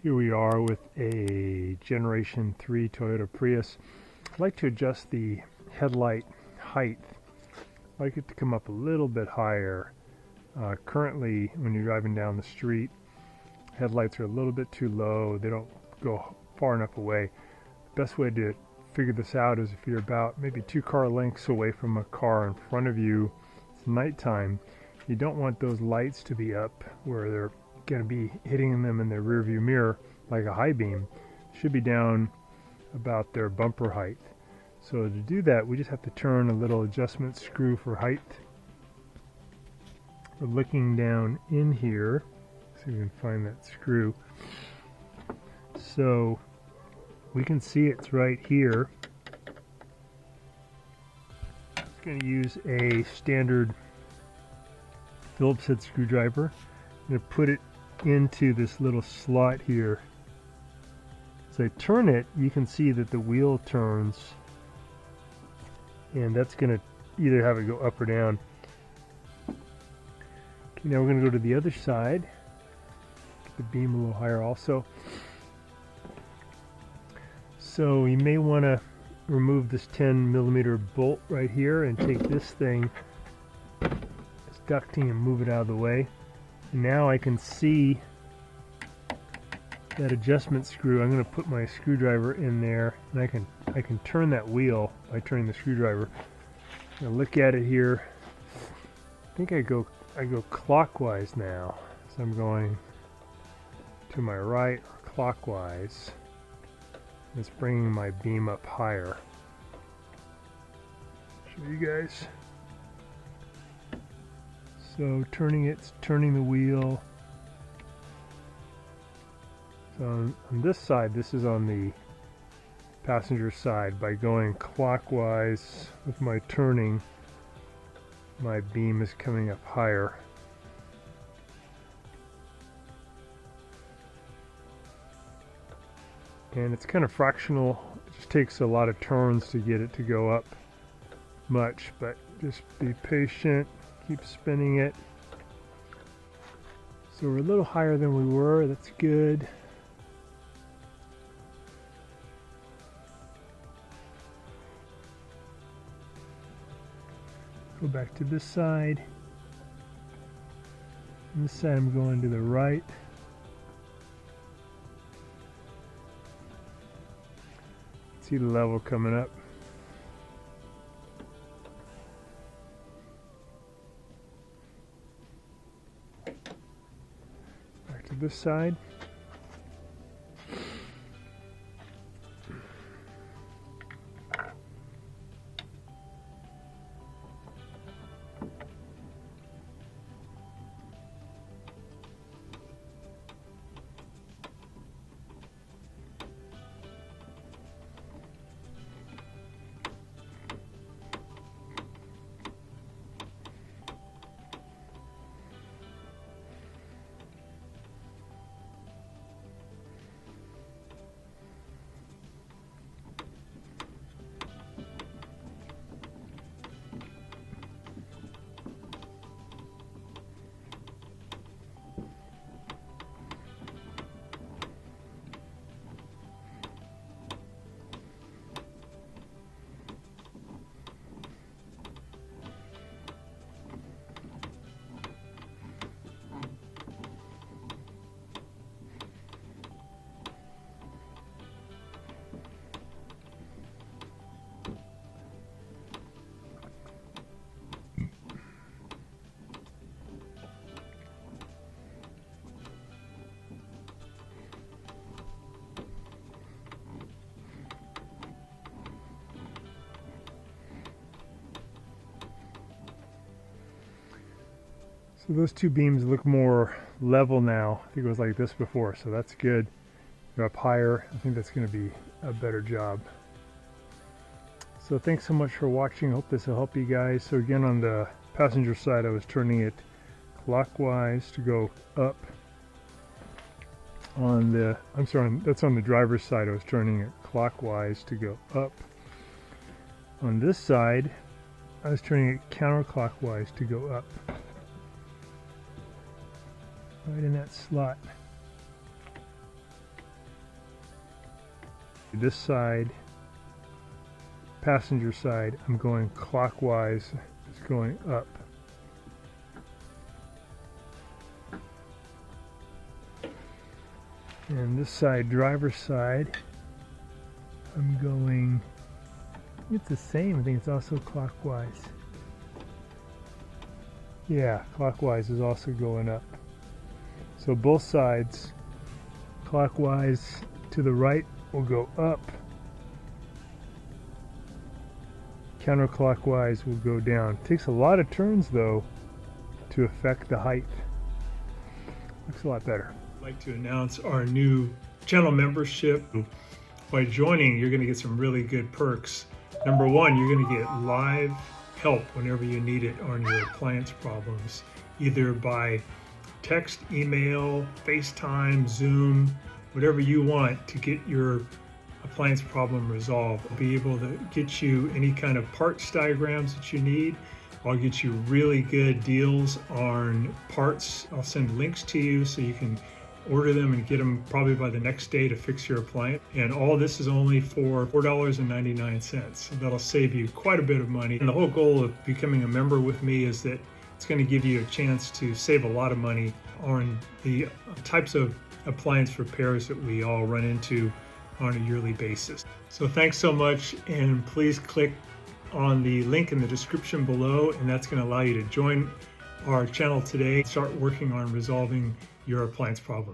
Here we are with a Generation 3 Toyota Prius. I'd like to adjust the headlight height. I'd like it to come up a little bit higher. Currently, when you're driving down the street, headlights are a little bit too low. They don't go far enough away. The best way to figure this out is if you're about maybe 2 car lengths away from a car in front of you, it's nighttime, you don't want those lights to be up where they're going to be hitting them in their rear view mirror like a high beam. It should be down about their bumper height. So to do that, we just have to turn a little adjustment screw for height. We're looking down in here, see if we can find that screw. So we can see it's right here. I'm going to use a standard Phillips head screwdriver. I'm going to put it into this little slot here. As I turn it, you can see that the wheel turns, and that's going to either have it go up or down. Okay, now we're going to go to the other side. Get the beam a little higher also. So you may want to remove this 10mm bolt right here and take this thing, this ducting, and move it out of the way. Now I can see that adjustment screw. I'm going to put my screwdriver in there, and I can turn that wheel by turning the screwdriver. I'm going to look at it here. I think I go clockwise now. So I'm going to my right or clockwise. It's bringing my beam up higher. Show you guys. So it's turning the wheel. So on this side, this is on the passenger side. By going clockwise with my turning, my beam is coming up higher. And it's kind of fractional. It just takes a lot of turns to get it to go up much, but just be patient. Keep spinning it. So we're a little higher than we were. That's good. Go back to this side. On this side I'm going to the right. See the level coming up. Back to this side. So those two beams look more level now. I think it was like this before, so that's good. They're up higher. I think that's going to be a better job. So thanks so much for watching. I hope this will help you guys. So again, on the passenger side, I was turning it clockwise to go up. On the, I'm sorry, that's on the driver's side. I was turning it clockwise to go up. On this side, I was turning it counterclockwise to go up. Right in that slot. This side, passenger side, I'm going clockwise, it's going up. And this side, driver's side, I'm going, it's the same, I think it's also clockwise. Yeah, clockwise is also going up. So both sides, clockwise to the right will go up, counterclockwise will go down. It takes a lot of turns though to affect the height. Looks a lot better. I'd like to announce our new channel membership. By joining, you're going to get some really good perks. Number one, you're going to get live help whenever you need it on your appliance problems, either by text, email, FaceTime, Zoom, whatever you want to get your appliance problem resolved. I'll be able to get you any kind of parts diagrams that you need. I'll get you really good deals on parts. I'll send links to you so you can order them and get them probably by the next day to fix your appliance. And all this is only for $4.99. So that'll save you quite a bit of money. And the whole goal of becoming a member with me is that it's going to give you a chance to save a lot of money on the types of appliance repairs that we all run into on a yearly basis. So thanks so much, and please click on the link in the description below, and that's going to allow you to join our channel today, start working on resolving your appliance problem.